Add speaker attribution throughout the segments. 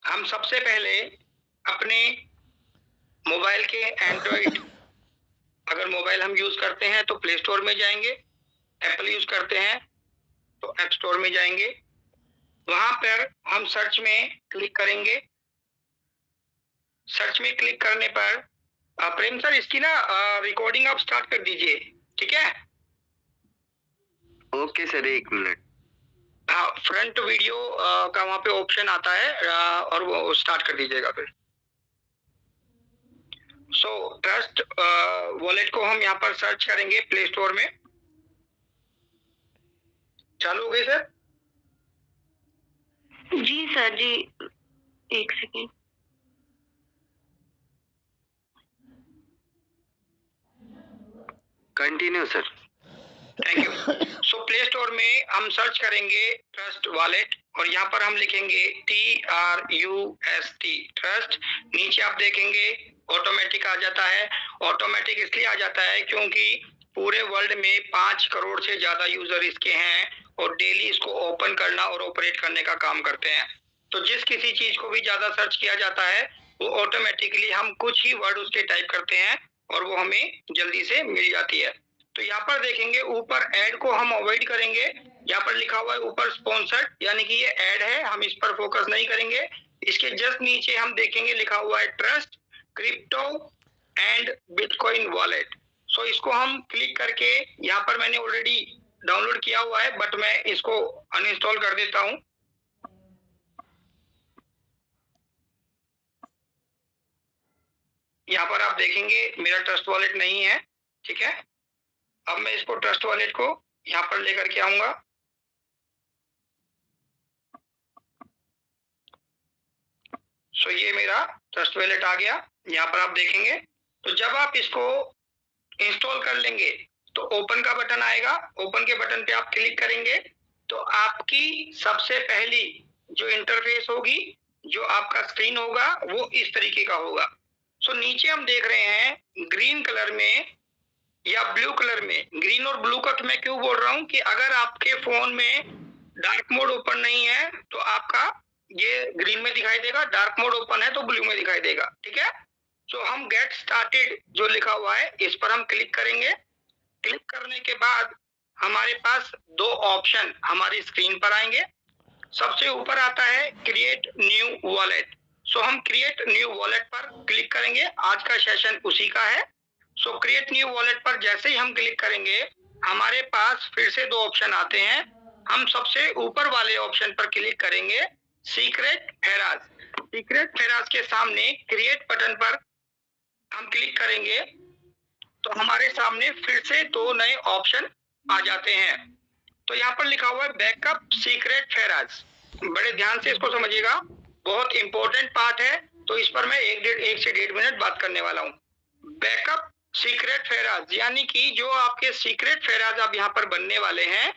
Speaker 1: हम सबसे पहले अपने मोबाइल के एंड्रॉइड, अगर मोबाइल हम यूज करते हैं तो प्ले स्टोर में जाएंगे, एप्पल यूज करते हैं तो ऐप स्टोर में जाएंगे, वहां पर हम सर्च में क्लिक करेंगे। सर्च में क्लिक करने पर प्रेम सर इसकी ना रिकॉर्डिंग आप स्टार्ट कर दीजिए, ठीक है?
Speaker 2: Okay sir, 1 minute.
Speaker 1: हाँ, फ्रंट वीडियो का वहां पे ऑप्शन आता है और वो स्टार्ट कर दीजिएगा फिर। सो ट्रस्ट वॉलेट को हम यहाँ पर सर्च करेंगे प्ले स्टोर में। चालू हो गई सर?
Speaker 3: जी सर जी, 1 second.
Speaker 2: Continue sir.
Speaker 1: Thank you. So play store में हम सर्च करेंगे ट्रस्ट वॉलेट और यहाँ पर हम लिखेंगे TRUST ट्रस्ट। नीचे आप देखेंगे ऑटोमेटिक आ जाता है। ऑटोमेटिक इसलिए आ जाता है क्योंकि पूरे वर्ल्ड में 5 करोड़ से ज्यादा यूजर इसके हैं और डेली इसको ओपन करना और ऑपरेट करने का काम करते हैं। तो जिस किसी चीज को भी ज्यादा सर्च किया जाता है वो ऑटोमेटिकली हम कुछ ही वर्ड उसके टाइप करते हैं और वो हमें जल्दी से मिल जाती है। तो यहाँ पर देखेंगे ऊपर ऐड को हम अवॉइड करेंगे। यहाँ पर लिखा हुआ है ऊपर स्पॉन्सर्ड, यानी कि ये ऐड है, हम इस पर फोकस नहीं करेंगे। इसके जस्ट नीचे हम देखेंगे लिखा हुआ है trust crypto and bitcoin wallet. So इसको हम क्लिक करके, यहाँ पर मैंने ऑलरेडी डाउनलोड किया हुआ है बट मैं इसको अनइंस्टॉल कर देता हूँ। यहाँ पर आप देखेंगे मेरा ट्रस्ट वॉलेट नहीं है, ठीक है? अब मैं इसको ट्रस्ट वॉलेट को यहाँ पर लेकर के आऊंगा। सो ये मेरा ट्रस्ट वॉलेट आ गया, यहाँ पर आप देखेंगे। तो जब आप इसको इंस्टॉल कर लेंगे तो ओपन का बटन आएगा। ओपन के बटन पे आप क्लिक करेंगे तो आपकी सबसे पहली जो इंटरफेस होगी, जो आपका स्क्रीन होगा वो इस तरीके का होगा। सो नीचे हम देख रहे हैं ग्रीन कलर में या ब्लू कलर में। ग्रीन और ब्लू का मैं क्यों बोल रहा हूँ कि अगर आपके फोन में डार्क मोड ओपन नहीं है तो आपका ये ग्रीन में दिखाई देगा, डार्क मोड ओपन है तो ब्लू में दिखाई देगा, ठीक है? तो हम गेट स्टार्टेड जो लिखा हुआ है इस पर हम क्लिक करेंगे। क्लिक करने के बाद हमारे पास 2 ऑप्शन हमारी स्क्रीन पर आएंगे। सबसे ऊपर आता है क्रिएट न्यू वॉलेट। सो हम क्रिएट न्यू वॉलेट पर क्लिक करेंगे, आज का सेशन उसी का है। सो क्रिएट न्यू वॉलेट पर जैसे ही हम क्लिक करेंगे हमारे पास फिर से 2 ऑप्शन आते हैं। हम सबसे ऊपर वाले ऑप्शन पर क्लिक करेंगे, सीक्रेट फेराज। सीक्रेट फेराज के सामने क्रिएट बटन पर हम क्लिक करेंगे तो हमारे सामने फिर से 2 नए ऑप्शन आ जाते हैं। तो यहाँ पर लिखा हुआ है बैकअप सीक्रेट फेराज। बड़े ध्यान से इसको समझिएगा, बहुत इंपॉर्टेंट पार्ट है। तो इस पर मैं 1 से 1.5 मिनट बात करने वाला हूँ। बैकअप सीक्रेट फेराज यानी कि जो आपके सीक्रेट फेराज आप यहाँ पर बनने वाले हैं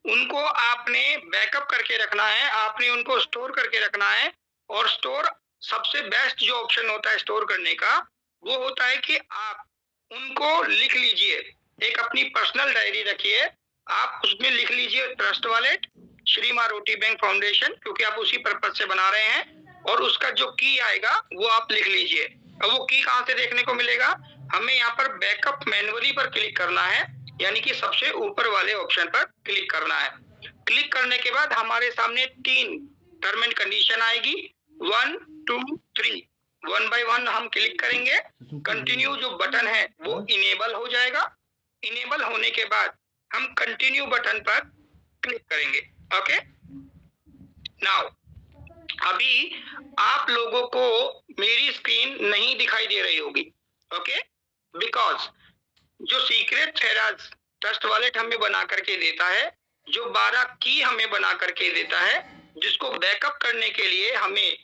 Speaker 1: उनको आपने बैकअप करके रखना है, आपने उनको स्टोर करके रखना है। और स्टोर सबसे बेस्ट जो ऑप्शन होता है स्टोर करने का वो होता है कि आप उनको लिख लीजिए, एक अपनी पर्सनल डायरी रखिए, आप उसमें लिख लीजिए ट्रस्ट वॉलेट श्री मां रोटी बैंक फाउंडेशन, क्योंकि आप उसी पर्पज से बना रहे हैं। और उसका जो की आएगा वो आप लिख लीजिए। अब वो की कहाँ से देखने को मिलेगा? हमें यहाँ पर बैकअप मैनुअली पर क्लिक करना है, यानी कि सबसे ऊपर वाले ऑप्शन पर क्लिक करना है। क्लिक करने के बाद हमारे सामने 3 टर्म एंड कंडीशन आएगी, 1 2 3। 1 बाय 1 हम क्लिक करेंगे। कंटिन्यू जो बटन है वो इनेबल हो जाएगा। इनेबल होने के बाद हम कंटिन्यू बटन पर क्लिक करेंगे। ओके, नाउ अभी आप लोगों को मेरी स्क्रीन नहीं दिखाई दे रही होगी, ओके? बिकॉज जो सीक्रेट फेराज ट्रस्ट वॉलेट हमें बना करके देता है, जो 12 की हमें बना करके देता है, जिसको बैकअप करने के लिए हमें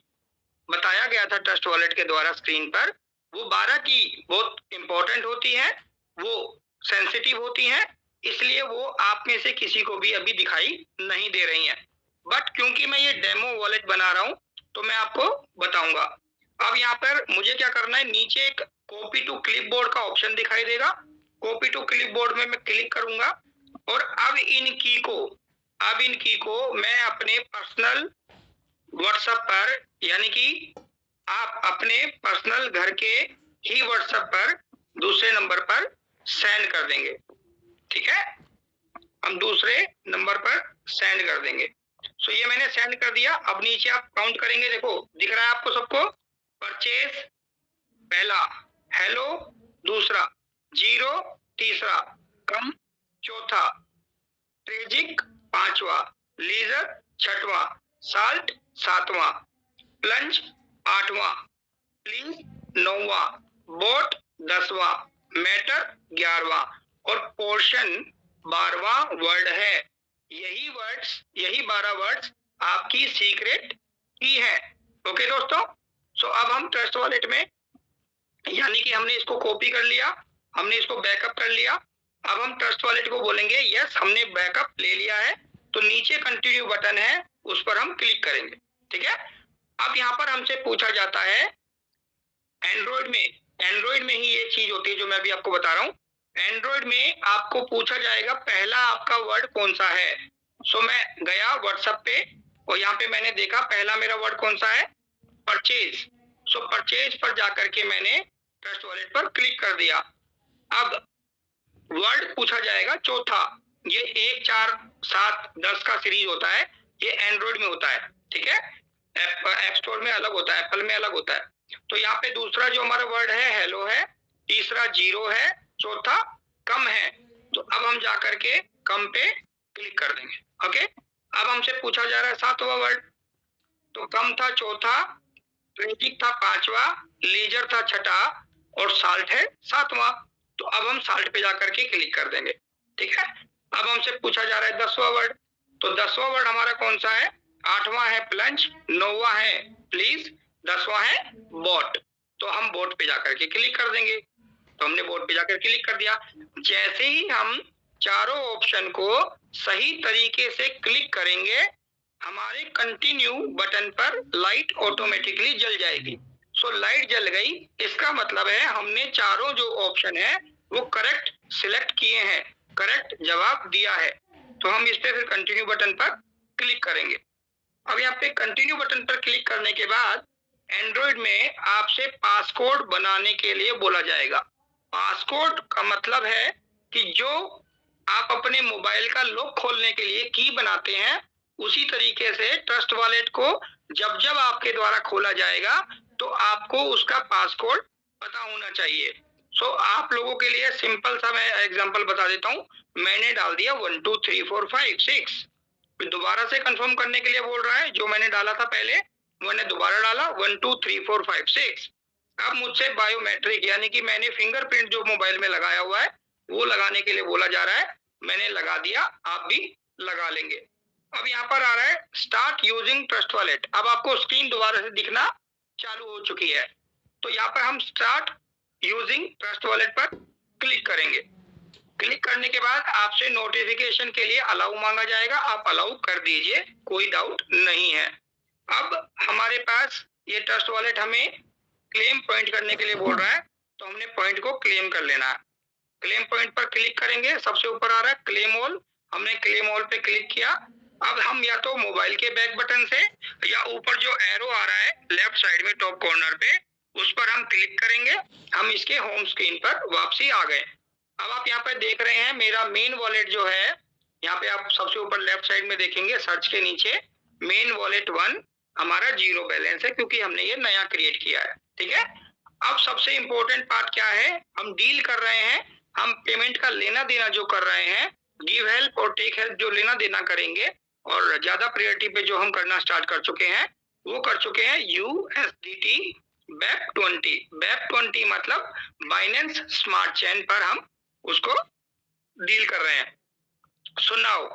Speaker 1: बताया गया था ट्रस्ट वॉलेट के द्वारा स्क्रीन पर, वो 12 की बहुत इंपॉर्टेंट होती है, वो सेंसिटिव होती हैं, इसलिए वो आप में से किसी को भी अभी दिखाई नहीं दे रही हैं। बट क्योंकि मैं ये डेमो वॉलेट बना रहा हूं तो मैं आपको बताऊंगा। अब यहाँ पर मुझे क्या करना है, नीचे एक कॉपी टू क्लिपबोर्ड का ऑप्शन दिखाई देगा। कॉपी टू क्लिपबोर्ड में मैं क्लिक करूंगा और अब इन की को मैं अपने पर्सनल व्हाट्सएप पर यानी कि आप अपने पर्सनल घर के ही व्हाट्सएप पर दूसरे नंबर पर सेंड कर देंगे, ठीक है, हम दूसरे नंबर पर सेंड कर देंगे। सो ये मैंने सेंड कर दिया। अब नीचे आप काउंट करेंगे, देखो दिख रहा है आपको सबको, परचेज पहला, हेलो दूसरा, जीरो तीसरा, कम चौथा, ट्रेजिक पांचवा, लीजर छठवां, साल्ट सातवां, प्लंज आठवां, प्लीज नौवां, बोट 10वां, मैटर 11वां और पोर्शन 12वां वर्ड है। यही 12 वर्ड्स आपकी सीक्रेट की है। ओके दोस्तों, सो अब हम ट्रस्ट वॉलेट में, यानी कि हमने इसको कॉपी कर लिया, हमने इसको बैकअप कर लिया। अब हम ट्रस्ट वॉलेट को बोलेंगे यस हमने बैकअप ले लिया है, तो नीचे कंटिन्यू बटन है उस पर हम क्लिक करेंगे, ठीक है। अब यहाँ पर हमसे पूछा जाता है, एंड्रॉइड में ही ये चीज होती है जो मैं अभी आपको बता रहा हूँ। एंड्रॉइड में आपको पूछा जाएगा पहला आपका वर्ड कौन सा है। सो मैं गया व्हाट्सएप पे और यहाँ पे मैंने देखा पहला मेरा वर्ड कौन सा है, परचेज। सो परचेज पर जाकर के मैंने ट्रस्ट वॉलेट पर क्लिक कर दिया। अब वर्ड पूछा जाएगा चौथा, ये 1, 4, 7, 10 का सीरीज होता है, ये एंड्रॉइड में होता है, ठीक है, ऐप स्टोर में अलग होता है, एप्पल में अलग होता है। तो यहाँ पे दूसरा जो हमारा वर्ड है हेलो है, तीसरा जीरो है, चौथा कम है। तो अब हम जाकर के कम पे क्लिक कर देंगे। ओके, अब हमसे पूछा जा रहा है सातवां वर्ड, तो कम था चौथा, ट्रेजिक था पांचवा, लीजर था छठा और साल्ट है सातवां। तो अब हम साल्ट पे जाकर के क्लिक कर देंगे, ठीक है। अब हमसे पूछा जा रहा है 10वां वर्ड, तो 10वां वर्ड हमारा कौन सा है, 8वां है प्लंज, 9वां है प्लीज, 10वां है बोट। तो हम बोट पे जाकर के क्लिक कर देंगे। तो हमने बोट पे जाकर क्लिक कर दिया। जैसे ही हम चारों ऑप्शन को सही तरीके से क्लिक करेंगे, हमारे कंटिन्यू बटन पर लाइट ऑटोमेटिकली जल जाएगी। सो लाइट जल गई, इसका मतलब है हमने चारों जो ऑप्शन है वो करेक्ट सिलेक्ट किए हैं, करेक्ट जवाब दिया है। तो हम इस पे फिर कंटिन्यू बटन पर क्लिक करेंगे। अब यहाँ पे कंटिन्यू बटन पर क्लिक करने के बाद एंड्रॉइड में आपसे पासकोड बनाने के लिए बोला जाएगा। पासकोड का मतलब है कि जो आप अपने मोबाइल का लॉक खोलने के लिए की बनाते हैं, उसी तरीके से ट्रस्ट वॉलेट को जब जब आपके द्वारा खोला जाएगा तो आपको उसका पासकोड पता होना चाहिए। सो आप लोगों के लिए सिंपल सा मैं एग्जांपल बता देता हूँ। मैंने डाल दिया 1 2 3 4 5 6, फिर दोबारा से कंफर्म करने के लिए बोल रहा है, जो मैंने डाला था पहले मैंने दोबारा डाला 1 2 3 4 5 6। अब मुझसे बायोमेट्रिक यानी कि मैंने फिंगरप्रिंट जो मोबाइल में लगाया हुआ है वो लगाने के लिए बोला जा रहा है, मैंने लगा दिया, आप भी लगा लेंगे। अब यहाँ पर आ रहा है स्टार्ट यूजिंग ट्रस्ट वॉलेट। अब आपको स्क्रीन दोबारा से दिखना चालू हो चुकी है। तो यहाँ पर हम स्टार्ट यूजिंग ट्रस्ट वॉलेट पर क्लिक करेंगे। क्लिक करने के बाद आपसे नोटिफिकेशन के लिए अलाउ मांगा जाएगा, आप अलाउ कर दीजिए, कोई डाउट नहीं है। अब हमारे पास ये ट्रस्ट वॉलेट हमें क्लेम पॉइंट करने के लिए बोल रहा है, तो हमने पॉइंट को क्लेम कर लेना है। क्लेम पॉइंट पर क्लिक करेंगे, सबसे ऊपर आ रहा है क्लेम ऑल, हमने क्लेम ऑल पे क्लिक किया। अब हम या तो मोबाइल के बैक बटन से या ऊपर जो एरो आ रहा है लेफ्ट साइड में टॉप कॉर्नर पे, उस पर हम क्लिक करेंगे। हम इसके होम स्क्रीन पर वापसी आ गए। अब आप यहाँ पे देख रहे हैं मेरा मेन वॉलेट जो है, यहाँ पे आप सबसे ऊपर लेफ्ट साइड में देखेंगे सर्च के नीचे मेन वॉलेट 1 हमारा 0 बैलेंस है, क्योंकि हमने ये नया क्रिएट किया है, ठीक है। अब सबसे इंपॉर्टेंट पार्ट क्या है, हम डील कर रहे हैं, हम पेमेंट का लेना देना जो कर रहे हैं, गिव हेल्प और टेक हेल्प जो लेना देना करेंगे, और ज्यादा प्रायोरिटी पे जो हम करना स्टार्ट कर चुके हैं वो कर चुके हैं USDT BEP20 मतलब बाइनेंस स्मार्ट चेन पर हम उसको डील कर रहे हैं। सो नाउ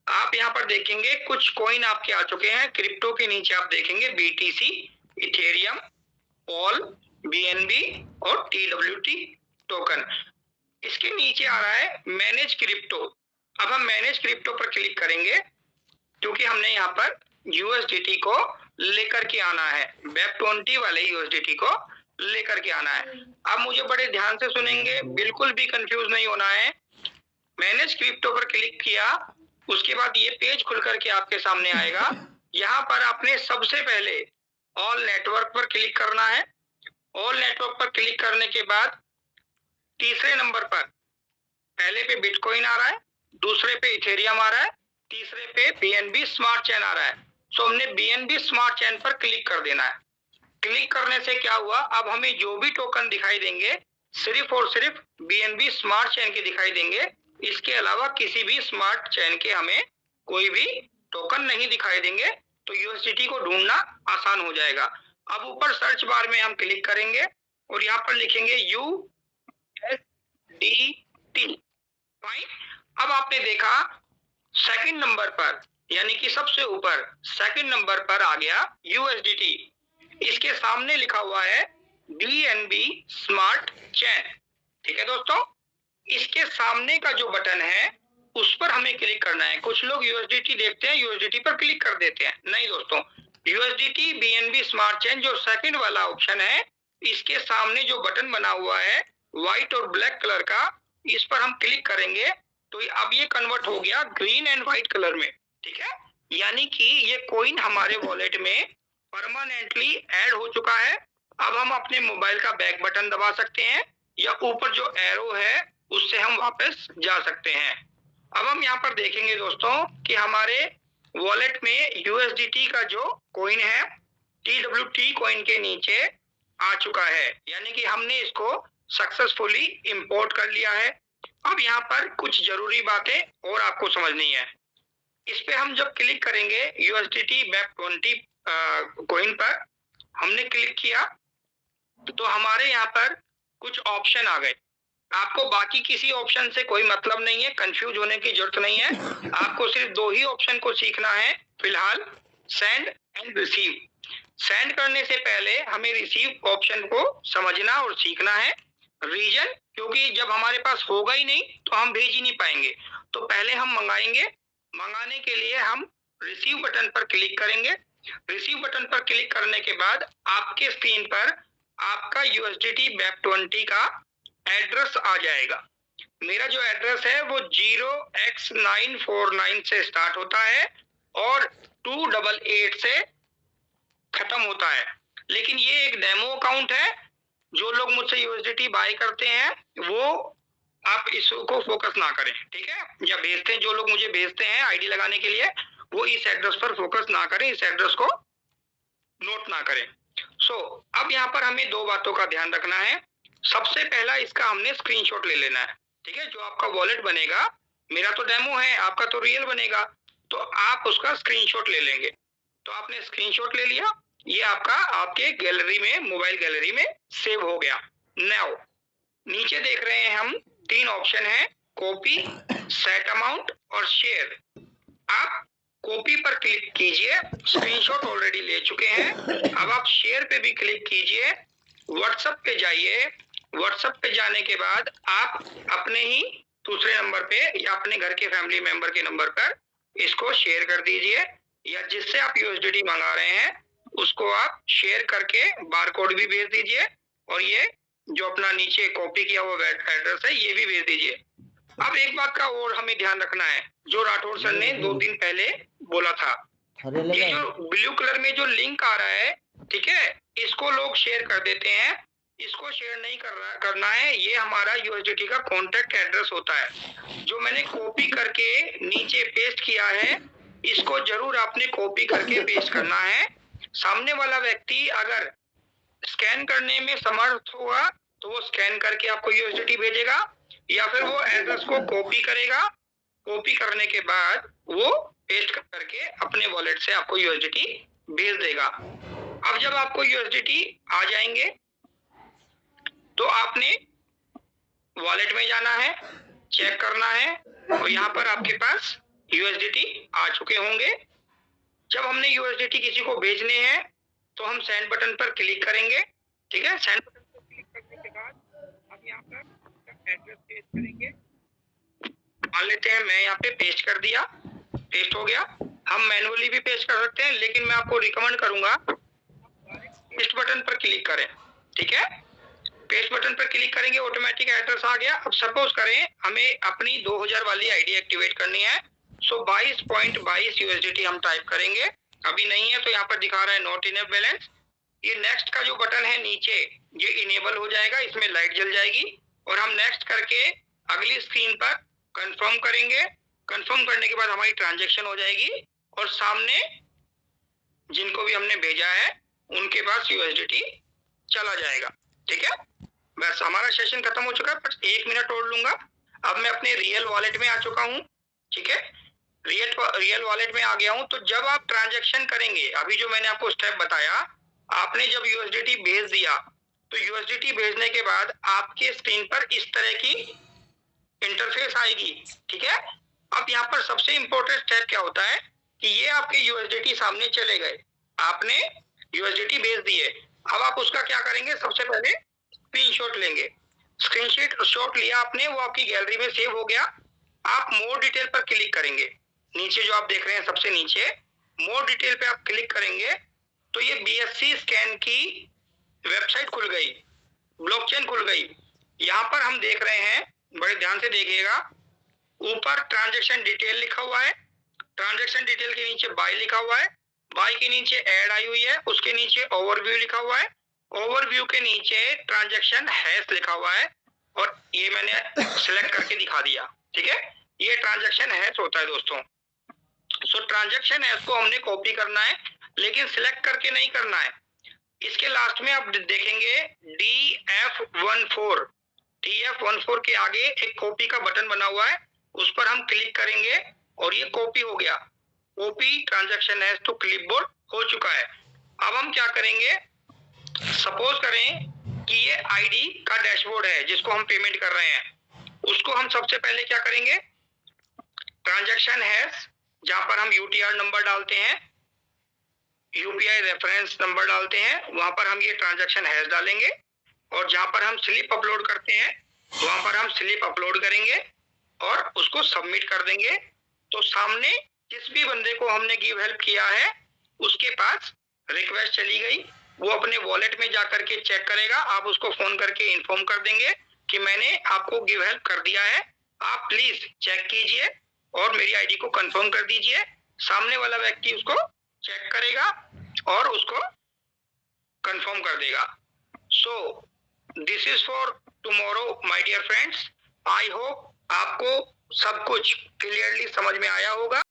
Speaker 1: आप यहाँ पर देखेंगे कुछ कॉइन आपके आ चुके हैं। क्रिप्टो के नीचे आप देखेंगे BTC, इथेरियम, पॉल, BNB और TWT टोकन। इसके नीचे आ रहा है मैनेज क्रिप्टो। अब हम मैनेज क्रिप्टो पर क्लिक करेंगे, क्योंकि हमने यहाँ पर USDT को लेकर के आना है, BEP20 वाले USDT को लेकर के आना है। अब मुझे बड़े ध्यान से सुनेंगे, बिल्कुल भी कंफ्यूज नहीं होना है। मैनेज क्रिप्टो पर क्लिक किया, उसके बाद ये पेज खुल करके आपके सामने आएगा। यहाँ पर आपने सबसे पहले ऑल नेटवर्क पर क्लिक करना है। ऑल नेटवर्क पर क्लिक करने के बाद तीसरे नंबर पर पहले पे बिटकॉइन आ रहा है, दूसरे पे इथेरियम आ रहा है, तीसरे पे बीएनबी स्मार्ट चेन आ रहा है। सो हमने बीएनबी स्मार्ट चेन पर क्लिक कर देना है। क्लिक करने से क्या हुआ, अब हमें जो भी टोकन दिखाई देंगे सिर्फ और सिर्फ बीएनबी स्मार्ट चेन के दिखाई देंगे। इसके अलावा किसी भी स्मार्ट चेन के हमें कोई भी टोकन नहीं दिखाई देंगे। तो यूएसडीटी को ढूंढना आसान हो जाएगा। अब ऊपर सर्च बार में हम क्लिक करेंगे और यहाँ पर लिखेंगे USDT। फाइन। अब आपने देखा सेकंड नंबर पर, यानी कि सबसे ऊपर सेकंड नंबर पर आ गया यूएसडीटी। इसके सामने लिखा हुआ है बीएनबी स्मार्ट चेन। ठीक है दोस्तों, इसके सामने का जो बटन है उस पर हमें क्लिक करना है। कुछ लोग यूएसडीटी देखते हैं, यूएसडीटी पर क्लिक कर देते हैं। नहीं दोस्तों, यूएसडीटी बीएनबी स्मार्ट चेन जो सेकंड वाला ऑप्शन है, इसके सामने जो बटन बना हुआ है व्हाइट और ब्लैक कलर का, इस पर हम क्लिक करेंगे तो अब ये कन्वर्ट हो गया ग्रीन एंड व्हाइट कलर में। ठीक है, यानी कि ये कॉइन हमारे वॉलेट में परमानेंटली ऐड हो चुका है। अब हम अपने मोबाइल का बैक बटन दबा सकते हैं या ऊपर जो एरो है उससे हम वापस जा सकते हैं। अब हम यहाँ पर देखेंगे दोस्तों कि हमारे वॉलेट में यूएसडीटी का जो कॉइन है TWT कॉइन के नीचे आ चुका है, यानी कि हमने इसको सक्सेसफुली इंपोर्ट कर लिया है। अब यहाँ पर कुछ जरूरी बातें और आपको समझनी है। इस पे हम जब क्लिक करेंगे यूएसडीटी BEP20 कॉइन पर हमने क्लिक किया तो हमारे यहाँ पर कुछ ऑप्शन आ गए। आपको बाकी किसी ऑप्शन से कोई मतलब नहीं है, कंफ्यूज होने की जरूरत नहीं है। आपको सिर्फ दो ही ऑप्शन को सीखना है फिलहाल, सेंड एंड रिसीव। सेंड करने से पहले हमें रिसीव ऑप्शन को समझना और सीखना है। रीजन, क्योंकि जब हमारे पास होगा ही नहीं तो हम भेज ही नहीं पाएंगे। तो पहले हम मंगाएंगे, मंगाने के लिए हम रिसीव बटन पर क्लिक करेंगे। रिसीव बटन पर क्लिक करने के बाद आपके स्क्रीन पर आपका यूएसडीटी BEP20 का एड्रेस आ जाएगा। मेरा जो एड्रेस है वो 0x949 से स्टार्ट होता है और 288 से खत्म होता है। लेकिन ये एक डेमो अकाउंट है। जो लोग मुझसे यूएसडीटी बाय करते हैं वो आप इसको फोकस ना करें, ठीक है, या भेजते हैं, जो लोग मुझे भेजते हैं आईडी लगाने के लिए वो इस एड्रेस पर फोकस ना करें, इस एड्रेस को नोट ना करें। अब यहाँ पर हमें दो बातों का ध्यान रखना है। सबसे पहला, इसका हमने स्क्रीनशॉट ले लेना है। ठीक है, जो आपका वॉलेट बनेगा, मेरा तो डेमो है, आपका तो रियल बनेगा, तो आप उसका स्क्रीनशॉट ले लेंगे। तो आपने स्क्रीनशॉट ले लिया, ये आपका आपके गैलरी में, मोबाइल गैलरी में सेव हो गया। नाउ नीचे देख रहे हैं हम तीन ऑप्शन है, कॉपी, सेट अमाउंट और शेयर। आप कॉपी पर क्लिक कीजिए, स्क्रीनशॉट ऑलरेडी ले चुके हैं। अब आप शेयर पे भी क्लिक कीजिए, व्हाट्सएप पे जाइए। व्हाट्सएप पे जाने के बाद आप अपने ही दूसरे नंबर पे या अपने घर के फैमिली मेंबर के नंबर पर इसको शेयर कर दीजिए, या जिससे आप यूएसडीटी मंगा रहे हैं उसको आप शेयर करके बारकोड भी भेज दीजिए, और ये जो अपना नीचे कॉपी किया हुआ एड्रेस है ये भी भेज दीजिए। अब एक बात का और हमें ध्यान रखना है, जो राठौर सर ने 2 दिन पहले बोला था, ये जो ब्लू कलर में जो लिंक आ रहा है, ठीक है, इसको लोग शेयर कर देते हैं। इसको शेयर नहीं करना है। ये हमारा यूएसडीटी का कॉन्टैक्ट एड्रेस होता है, जो मैंने कॉपी करके नीचे पेस्ट किया है। इसको जरूर आपने कॉपी करके पेस्ट करना है। सामने वाला व्यक्ति अगर स्कैन करने में समर्थ होगा तो वो स्कैन करके आपको यूएसडीटी भेजेगा, या फिर वो एड्रेस को कॉपी करेगा। कॉपी करने के बाद वो पेस्ट करके अपने वॉलेट से आपको यूएसडीटी भेज देगा। अब जब आपको यूएसडीटी आ जाएंगे तो आपने वॉलेट में जाना है, चेक करना है, और यहाँ पर आपके पास यूएसडीटी आ चुके होंगे। जब हमने यूएसडीटी किसी को भेजने हैं तो हम सेंड बटन पर क्लिक करेंगे। ठीक है, सेंड बटन पर क्लिक करने के बाद हम यहाँ पर एड्रेस पेस्ट करेंगे। मान लेते हैं मैं यहाँ पे पेस्ट कर दिया, पेस्ट हो गया। हम मैनुअली भी पेस्ट कर सकते हैं, लेकिन मैं आपको रिकमेंड करूंगा पेस्ट बटन पर क्लिक करें। ठीक है, पेस्ट बटन पर क्लिक करेंगे, ऑटोमेटिक एड्रेस आ गया। अब सपोज करें हमें अपनी 2000 वाली आईडी एक्टिवेट करनी है, सो 22.22 यूएसडीटी हम टाइप करेंगे। अभी नहीं है तो यहाँ पर दिखा रहा है नॉट इनफ बैलेंस, ये नेक्स्ट का जो बटन है नीचे, ये इनेबल हो जाएगा, इसमें लाइट जल जाएगी और हम नेक्स्ट करके अगली स्क्रीन पर कंफर्म करेंगे। कंफर्म करने के बाद हमारी ट्रांजैक्शन हो जाएगी और सामने जिनको भी हमने भेजा है उनके पास यूएसडीटी चला जाएगा। ठीक है, बस हमारा सेशन खत्म हो चुका है, बस 1 मिनट और लूंगा। अब मैं अपने रियल वॉलेट में आ चुका हूँ। ठीक है, रियल वॉलेट में आ गया हूँ। तो जब आप ट्रांजैक्शन करेंगे, अभी जो मैंने आपको स्टेप बताया, आपने जब यूएसडीटी भेज दिया तो यूएसडीटी भेजने के बाद आपके स्क्रीन पर इस तरह की इंटरफेस आएगी। ठीक है, अब यहाँ पर सबसे इंपॉर्टेंट स्टेप क्या होता है कि ये आपके यूएसडीटी सामने चले गए, आपने यूएसडीटी भेज दिए। अब आप उसका क्या करेंगे, सबसे पहले स्क्रीनशॉट लेंगे। स्क्रीनशॉट लिया आपने, वो आपकी गैलरी में सेव हो गया। आप मोर डिटेल पर क्लिक करेंगे, नीचे जो आप देख रहे हैं सबसे नीचे मोर डिटेल पे आप क्लिक करेंगे तो ये बीएससी स्कैन की वेबसाइट खुल गई, ब्लॉकचेन खुल गई। यहाँ पर हम देख रहे हैं, बड़े ध्यान से देखिएगा, ऊपर ट्रांजैक्शन डिटेल लिखा हुआ है, ट्रांजैक्शन डिटेल के नीचे बाय लिखा हुआ है, बाय के नीचे ऐड आई हुई है, उसके नीचे ओवरव्यू लिखा हुआ है, ओवरव्यू के नीचे ट्रांजैक्शन हैश लिखा हुआ है और ये मैंने सिलेक्ट करके दिखा दिया। ठीक है, ये ट्रांजैक्शन हैश होता है दोस्तों। सो ट्रांजैक्शन हैश को हमने कॉपी करना है, लेकिन सिलेक्ट करके नहीं करना है। इसके लास्ट में आप देखेंगे DF14, DF14 के आगे एक कॉपी का बटन बना हुआ है, उस पर हम क्लिक करेंगे और ये कॉपी हो गया। Copy transaction hash to clipboard हो चुका है। अब हम क्या करेंगे, सपोज करें कि ये आईडी का डैशबोर्ड है जिसको हम पेमेंट कर रहे हैं, उसको हम सबसे पहले क्या करेंगे, ट्रांजैक्शन हैश जहां पर हम यूटीआर नंबर डालते हैं, यूपीआई रेफरेंस नंबर डालते हैं, वहां पर हम ये ट्रांजैक्शन हैश डालेंगे और जहां पर हम स्लिप अपलोड करते हैं वहां पर हम स्लिप अपलोड करेंगे और उसको सबमिट कर देंगे। तो सामने जिस भी बंदे को हमने गिव हेल्प किया है उसके पास रिक्वेस्ट चली गई, वो अपने वॉलेट में जाकर के चेक करेगा, आप उसको फोन करके इन्फॉर्म कर देंगे कि मैंने आपको गिव हेल्प कर दिया है, आप प्लीज चेक कीजिए और मेरी आईडी को कंफर्म कर दीजिए। सामने वाला व्यक्ति उसको चेक करेगा और उसको कंफर्म कर देगा। So this is for tomorrow my dear friends. I hope आपको सब कुछ क्लियरली समझ में आया होगा।